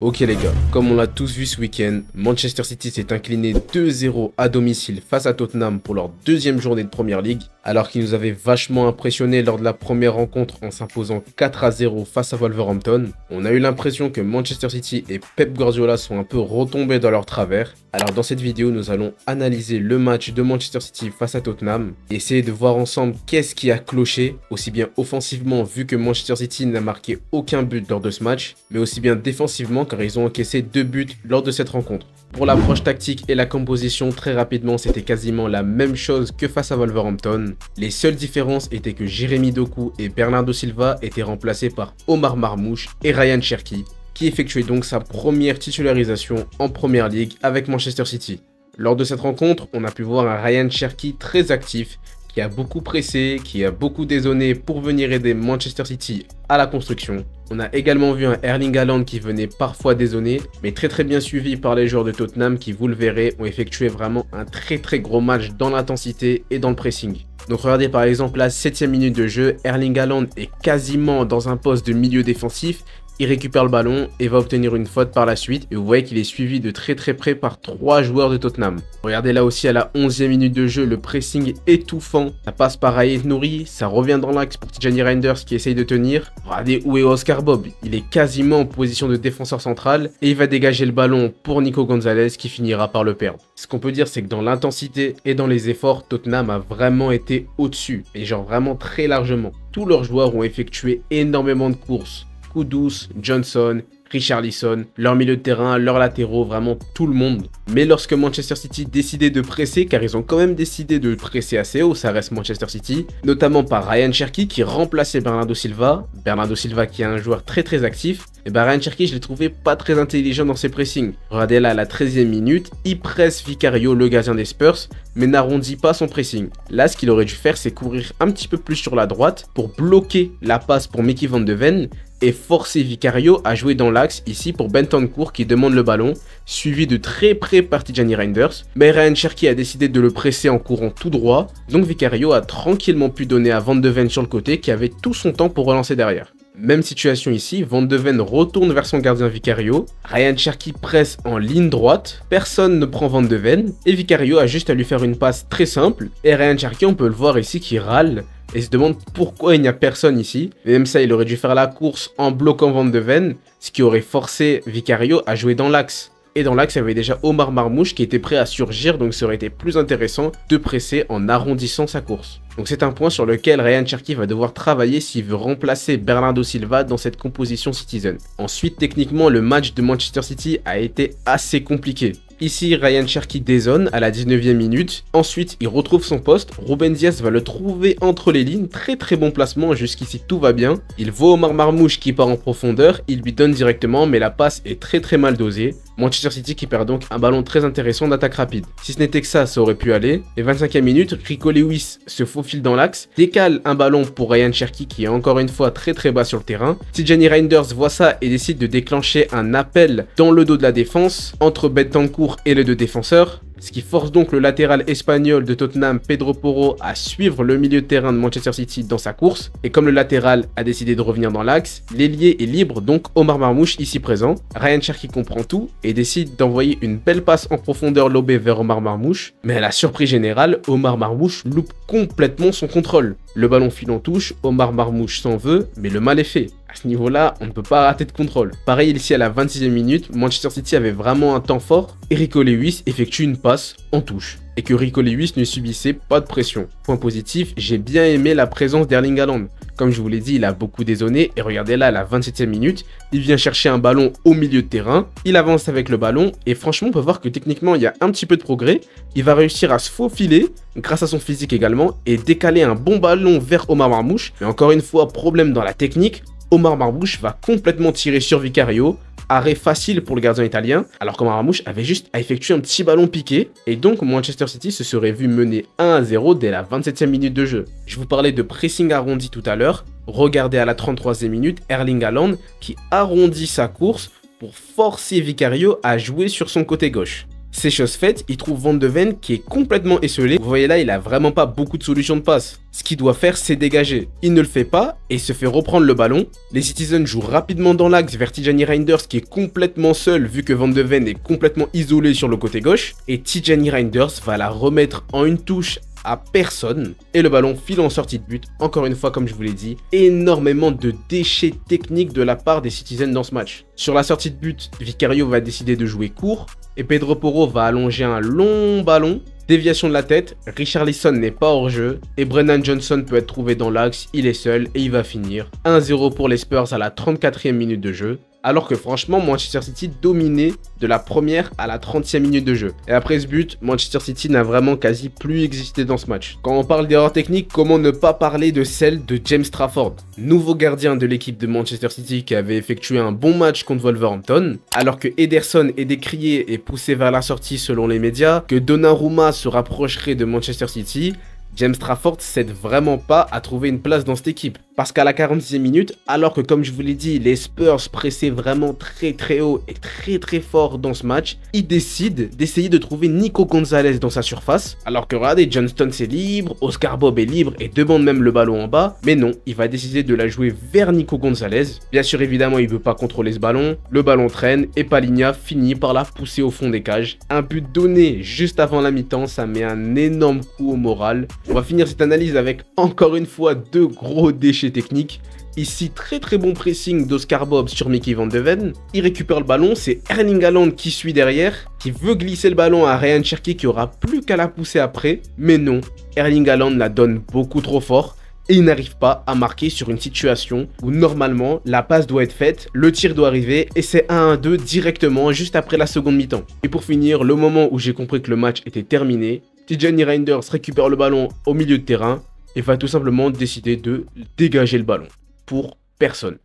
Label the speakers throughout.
Speaker 1: Ok les gars, comme on l'a tous vu ce week-end, Manchester City s'est incliné 2-0 à domicile face à Tottenham pour leur deuxième journée de Premier League, alors qu'ils nous avaient vachement impressionnés lors de la première rencontre en s'imposant 4-0 face à Wolverhampton. On a eu l'impression que Manchester City et Pep Guardiola sont un peu retombés dans leur travers. Alors dans cette vidéo, nous allons analyser le match de Manchester City face à Tottenham et essayer de voir ensemble qu'est-ce qui a cloché, aussi bien offensivement vu que Manchester City n'a marqué aucun but lors de ce match, mais aussi bien défensivement car ils ont encaissé 2 buts lors de cette rencontre. Pour l'approche tactique et la composition, très rapidement, c'était quasiment la même chose que face à Wolverhampton. Les seules différences étaient que Jérémy Doku et Bernardo Silva étaient remplacés par Omar Marmoush et Ryan Cherki, qui effectuait donc sa première titularisation en Premier League avec Manchester City. Lors de cette rencontre, on a pu voir un Ryan Cherki très actif, qui a beaucoup pressé, qui a beaucoup désonné pour venir aider Manchester City à la construction. On a également vu un Erling Haaland qui venait parfois désonner, mais très bien suivi par les joueurs de Tottenham qui, vous le verrez, ont effectué vraiment un très gros match dans l'intensité et dans le pressing. Donc regardez par exemple la 7e minute de jeu, Erling Haaland est quasiment dans un poste de milieu défensif. Il récupère le ballon et va obtenir une faute par la suite. Et vous voyez qu'il est suivi de très près par 3 joueurs de Tottenham. Regardez là aussi à la 11e minute de jeu, le pressing étouffant. Ça passe par Ait Nouri, ça revient dans l'axe pour Tijani Reinders qui essaye de tenir. Regardez où est Oscar Bob. Il est quasiment en position de défenseur central. Et il va dégager le ballon pour Nico Gonzalez qui finira par le perdre. Ce qu'on peut dire, c'est que dans l'intensité et dans les efforts, Tottenham a vraiment été au-dessus. Et genre vraiment très largement. Tous leurs joueurs ont effectué énormément de courses. Kudus, Johnson, Richarlison, leur milieu de terrain, leurs latéraux, vraiment tout le monde. Mais lorsque Manchester City décidait de presser, car ils ont quand même décidé de presser assez haut, ça reste Manchester City, notamment par Ryan Cherki qui remplaçait Bernardo Silva qui est un joueur très actif, et Ryan Cherki je l'ai trouvé pas très intelligent dans ses pressings. Regardez là à la 13e minute, il presse Vicario, le gardien des Spurs, mais n'arrondit pas son pressing. Là ce qu'il aurait dû faire c'est courir un petit peu plus sur la droite pour bloquer la passe pour Mickey Van de Ven, et forcer Vicario à jouer dans l'axe ici pour Bentancur qui demande le ballon, suivi de très près par Tijani Reinders. Mais Ryan Cherki a décidé de le presser en courant tout droit, donc Vicario a tranquillement pu donner à Van de Ven sur le côté qui avait tout son temps pour relancer derrière. Même situation ici, Van de Ven retourne vers son gardien Vicario, Ryan Cherki presse en ligne droite, personne ne prend Van de Ven, et Vicario a juste à lui faire une passe très simple, et Ryan Cherki on peut le voir ici qui râle, et se demande pourquoi il n'y a personne ici. Et même ça, il aurait dû faire la course en bloquant Van de Ven, ce qui aurait forcé Vicario à jouer dans l'axe. Et dans l'axe, il y avait déjà Omar Marmoush qui était prêt à surgir, donc ça aurait été plus intéressant de presser en arrondissant sa course. Donc c'est un point sur lequel Ryan Cherki va devoir travailler s'il veut remplacer Bernardo Silva dans cette composition Citizen. Ensuite, techniquement, le match de Manchester City a été assez compliqué. Ici, Ryan Cherki dézone à la 19e minute. Ensuite, il retrouve son poste. Ruben Dias va le trouver entre les lignes. Très bon placement. Jusqu'ici, tout va bien. Il voit Omar Marmoush qui part en profondeur. Il lui donne directement, mais la passe est très mal dosée. Manchester City qui perd donc un ballon très intéressant d'attaque rapide. Si ce n'était que ça aurait pu aller. Et 25e minute, Rico Lewis se faufile dans l'axe, décale un ballon pour Ryan Cherki qui est encore une fois très bas sur le terrain. Tijani Reinders voit ça et décide de déclencher un appel dans le dos de la défense entre Bentancur et les deux défenseurs, ce qui force donc le latéral espagnol de Tottenham, Pedro Porro, à suivre le milieu de terrain de Manchester City dans sa course. Et comme le latéral a décidé de revenir dans l'axe, l'ailier est libre, donc Omar Marmoush ici présent. Ryan Cherki comprend tout et décide d'envoyer une belle passe en profondeur lobée vers Omar Marmoush. Mais à la surprise générale, Omar Marmoush loupe complètement son contrôle. Le ballon file en touche, Omar Marmoush s'en veut, mais le mal est fait. À ce niveau-là, on ne peut pas rater de contrôle. Pareil ici à la 26e minute, Manchester City avait vraiment un temps fort et Rico Lewis effectue une passe en touche. Et que Rico Lewis ne subissait pas de pression. Point positif, j'ai bien aimé la présence d'Erling Haaland. Comme je vous l'ai dit, il a beaucoup désonné et regardez là à la 27e minute, il vient chercher un ballon au milieu de terrain, il avance avec le ballon et franchement on peut voir que techniquement il y a un petit peu de progrès. Il va réussir à se faufiler grâce à son physique également et décaler un bon ballon vers Omar Marmoush. Mais encore une fois, problème dans la technique, Omar Marmoush va complètement tirer sur Vicario, arrêt facile pour le gardien italien, alors qu'Omar Marmoush avait juste à effectuer un petit ballon piqué, et donc Manchester City se serait vu mener 1-0 dès la 27e minute de jeu. Je vous parlais de pressing arrondi tout à l'heure, regardez à la 33e minute Erling Haaland qui arrondit sa course pour forcer Vicario à jouer sur son côté gauche. C'est chose faite, il trouve Van de Ven qui est complètement esselé. Vous voyez là, il a vraiment pas beaucoup de solutions de passe. Ce qu'il doit faire, c'est dégager. Il ne le fait pas et se fait reprendre le ballon. Les Citizens jouent rapidement dans l'axe vers Tijani Reinders qui est complètement seul vu que Van de Ven est complètement isolé sur le côté gauche. Et Tijani Reinders va la remettre en une touche à personne et le ballon file en sortie de but. Encore une fois, comme je vous l'ai dit, énormément de déchets techniques de la part des Citizens dans ce match. Sur la sortie de but, Vicario va décider de jouer court et Pedro Porro va allonger un long ballon. Déviation de la tête, Richarlison n'est pas hors jeu et Brennan Johnson peut être trouvé dans l'axe, il est seul et il va finir 1-0 pour les Spurs à la 34e minute de jeu. Alors que franchement, Manchester City dominait de la première à la 30e minute de jeu. Et après ce but, Manchester City n'a vraiment quasi plus existé dans ce match. Quand on parle d'erreurs techniques, comment ne pas parler de celle de James Trafford, nouveau gardien de l'équipe de Manchester City qui avait effectué un bon match contre Wolverhampton, alors que Ederson est décrié et poussé vers la sortie selon les médias, que Donnarumma se rapprocherait de Manchester City. James Trafford s'aide vraiment pas à trouver une place dans cette équipe. Parce qu'à la 46e minute, alors que comme je vous l'ai dit, les Spurs pressaient vraiment très haut et très fort dans ce match, ils décident d'essayer de trouver Nico Gonzalez dans sa surface. Alors que regardez, John Stones est libre, Oscar Bob est libre et demande même le ballon en bas. Mais non, il va décider de la jouer vers Nico Gonzalez. Bien sûr, évidemment, il veut pas contrôler ce ballon. Le ballon traîne et Palhinha finit par la pousser au fond des cages. Un but donné juste avant la mi-temps, ça met un énorme coup au moral. On va finir cette analyse avec encore une fois deux gros déchets techniques. Ici, très bon pressing d'Oscar Bob sur Mickey Van de Ven. Il récupère le ballon, c'est Erling Haaland qui suit derrière, qui veut glisser le ballon à Ryan Cherki qui aura plus qu'à la pousser après. Mais non, Erling Haaland la donne beaucoup trop fort. Et il n'arrive pas à marquer sur une situation où normalement la passe doit être faite, le tir doit arriver et c'est 1-2 directement juste après la seconde mi-temps. Et pour finir, le moment où j'ai compris que le match était terminé, Tijani Reinders récupère le ballon au milieu de terrain et va tout simplement décider de dégager le ballon pour personne.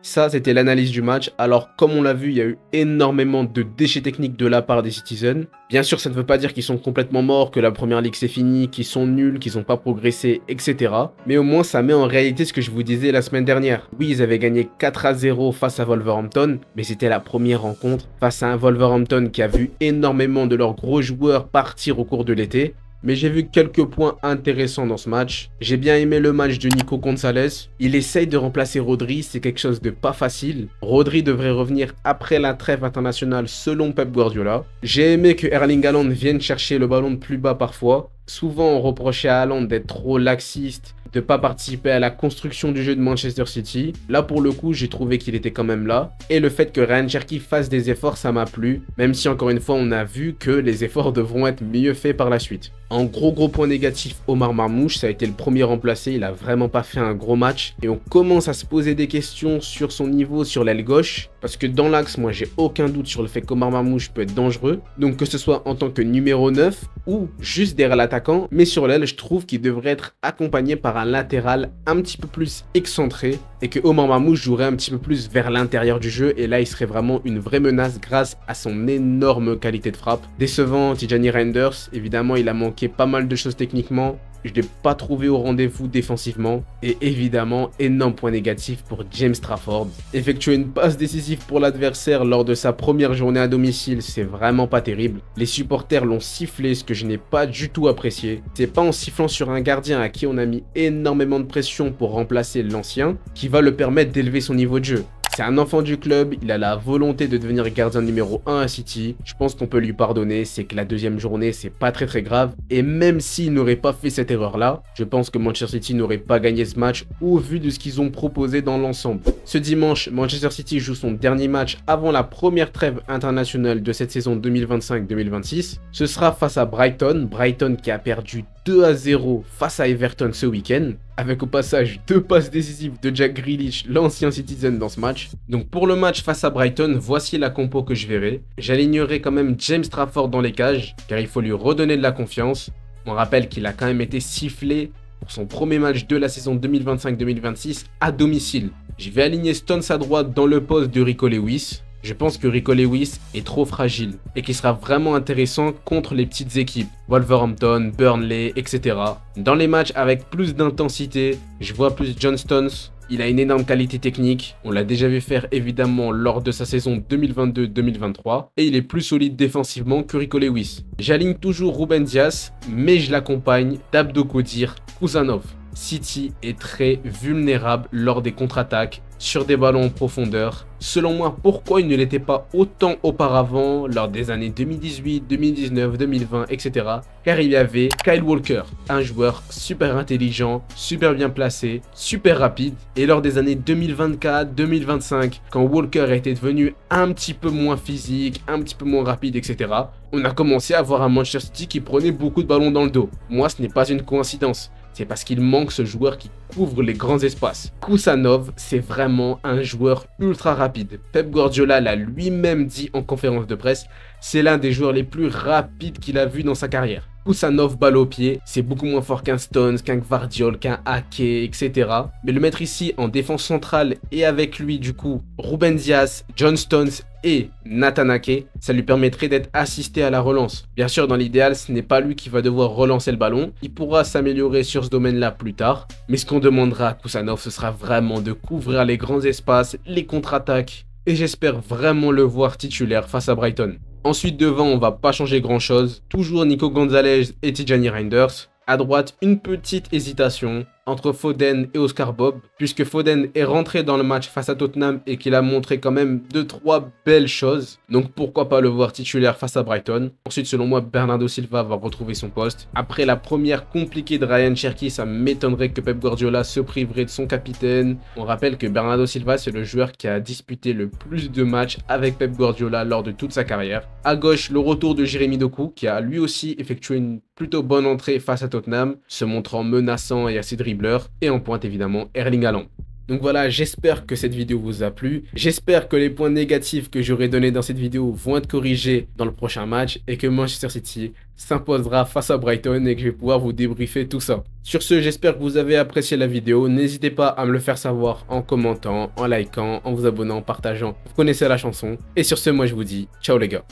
Speaker 1: Ça, c'était l'analyse du match. Alors, comme on l'a vu, il y a eu énormément de déchets techniques de la part des Citizens. Bien sûr, ça ne veut pas dire qu'ils sont complètement morts, que la première ligue c'est fini, qu'ils sont nuls, qu'ils n'ont pas progressé, etc. Mais au moins, ça met en réalité ce que je vous disais la semaine dernière. Oui, ils avaient gagné 4-0 face à Wolverhampton, mais c'était la première rencontre face à un Wolverhampton qui a vu énormément de leurs gros joueurs partir au cours de l'été. Mais j'ai vu quelques points intéressants dans ce match. J'ai bien aimé le match de Nico Gonzalez. Il essaye de remplacer Rodri, c'est quelque chose de pas facile. Rodri devrait revenir après la trêve internationale selon Pep Guardiola. J'ai aimé que Erling Haaland vienne chercher le ballon de plus bas parfois. Souvent on reprochait à Haaland d'être trop laxiste, de ne pas participer à la construction du jeu de Manchester City. Là pour le coup j'ai trouvé qu'il était quand même là. Et le fait que Ryan Cherki fasse des efforts, ça m'a plu. Même si encore une fois on a vu que les efforts devront être mieux faits par la suite. En gros point négatif, Omar Marmoush, ça a été le premier remplacé, il a vraiment pas fait un gros match. Et on commence à se poser des questions sur son niveau sur l'aile gauche. Parce que dans l'axe, moi j'ai aucun doute sur le fait qu'Omar Marmoush peut être dangereux. Donc que ce soit en tant que numéro 9 ou juste derrière l'attaquant. Mais sur l'aile, je trouve qu'il devrait être accompagné par un latéral un petit peu plus excentré. Et que Omar Marmoush jouerait un petit peu plus vers l'intérieur du jeu. Et là, il serait vraiment une vraie menace grâce à son énorme qualité de frappe. Décevant, Tijani Reinders, évidemment, il a manqué pas mal de choses techniquement. Je ne l'ai pas trouvé au rendez-vous défensivement. Et évidemment, énorme point négatif pour James Trafford. Effectuer une passe décisive pour l'adversaire lors de sa première journée à domicile, c'est vraiment pas terrible. Les supporters l'ont sifflé, ce que je n'ai pas du tout apprécié. C'est pas en sifflant sur un gardien à qui on a mis énormément de pression pour remplacer l'ancien qui va le permettre d'élever son niveau de jeu. C'est un enfant du club, il a la volonté de devenir gardien numéro 1 à City. Je pense qu'on peut lui pardonner, c'est que la deuxième journée, c'est pas très grave. Et même s'il n'aurait pas fait cette erreur-là, je pense que Manchester City n'aurait pas gagné ce match au vu de ce qu'ils ont proposé dans l'ensemble. Ce dimanche, Manchester City joue son dernier match avant la première trêve internationale de cette saison 2025-2026. Ce sera face à Brighton. Brighton qui a perdu 2-0 face à Everton ce week-end, avec au passage 2 passes décisives de Jack Grealish, l'ancien Citizen dans ce match. Donc pour le match face à Brighton, voici la compo que je verrai. J'alignerai quand même James Trafford dans les cages, car il faut lui redonner de la confiance. On rappelle qu'il a quand même été sifflé pour son premier match de la saison 2025-2026 à domicile. Je vais aligner Stones à droite dans le poste de Rico Lewis. Je pense que Rico Lewis est trop fragile et qu'il sera vraiment intéressant contre les petites équipes, Wolverhampton, Burnley, etc. Dans les matchs avec plus d'intensité, je vois plus John Stones Il a une énorme qualité technique, on l'a déjà vu faire évidemment lors de sa saison 2022-2023, et il est plus solide défensivement que Rico Lewis. J'aligne toujours Ruben Dias, mais je l'accompagne d'Abdokodir Kuzanov. City est très vulnérable lors des contre-attaques, sur des ballons en profondeur. Selon moi, pourquoi il ne l'était pas autant auparavant lors des années 2018, 2019, 2020, etc. Car il y avait Kyle Walker, un joueur super intelligent, super bien placé, super rapide. Et lors des années 2024, 2025, quand Walker était devenu un petit peu moins physique, un petit peu moins rapide, etc., on a commencé à voir un Manchester City qui prenait beaucoup de ballons dans le dos. Moi, ce n'est pas une coïncidence. C'est parce qu'il manque ce joueur qui couvre les grands espaces. Kuzanov, c'est vraiment un joueur ultra rapide. Pep Guardiola l'a lui-même dit en conférence de presse, c'est l'un des joueurs les plus rapides qu'il a vu dans sa carrière. Kuzanov, balle au pied, c'est beaucoup moins fort qu'un Stones, qu'un Gvardiol, qu'un Ake, etc. Mais le mettre ici en défense centrale et avec lui du coup Ruben Dias, John Stones et Nathan Ake, ça lui permettrait d'être assisté à la relance. Bien sûr, dans l'idéal, ce n'est pas lui qui va devoir relancer le ballon. Il pourra s'améliorer sur ce domaine-là plus tard. Mais ce qu'on demandera à Kuzanov, ce sera vraiment de couvrir les grands espaces, les contre-attaques. Et j'espère vraiment le voir titulaire face à Brighton. Ensuite, devant, on va pas changer grand-chose. Toujours Nico Gonzalez et Tijani Reinders. À droite, une petite hésitation entre Foden et Oscar Bob, puisque Foden est rentré dans le match face à Tottenham et qu'il a montré quand même 2-3 belles choses. Donc pourquoi pas le voir titulaire face à Brighton. Ensuite, selon moi, Bernardo Silva va retrouver son poste. Après la première compliquée de Ryan Cherki, ça m'étonnerait que Pep Guardiola se priverait de son capitaine. On rappelle que Bernardo Silva, c'est le joueur qui a disputé le plus de matchs avec Pep Guardiola lors de toute sa carrière. À gauche, le retour de Jérémy Doku, qui a lui aussi effectué une plutôt bonne entrée face à Tottenham, se montrant menaçant et assez dribbleur. Et en pointe évidemment Erling Haaland. Donc voilà, j'espère que cette vidéo vous a plu. J'espère que les points négatifs que j'aurai donnés dans cette vidéo vont être corrigés dans le prochain match et que Manchester City s'imposera face à Brighton et que je vais pouvoir vous débriefer tout ça. Sur ce, j'espère que vous avez apprécié la vidéo. N'hésitez pas à me le faire savoir en commentant, en likant, en vous abonnant, en partageant. Vous connaissez la chanson. Et sur ce, moi je vous dis ciao les gars.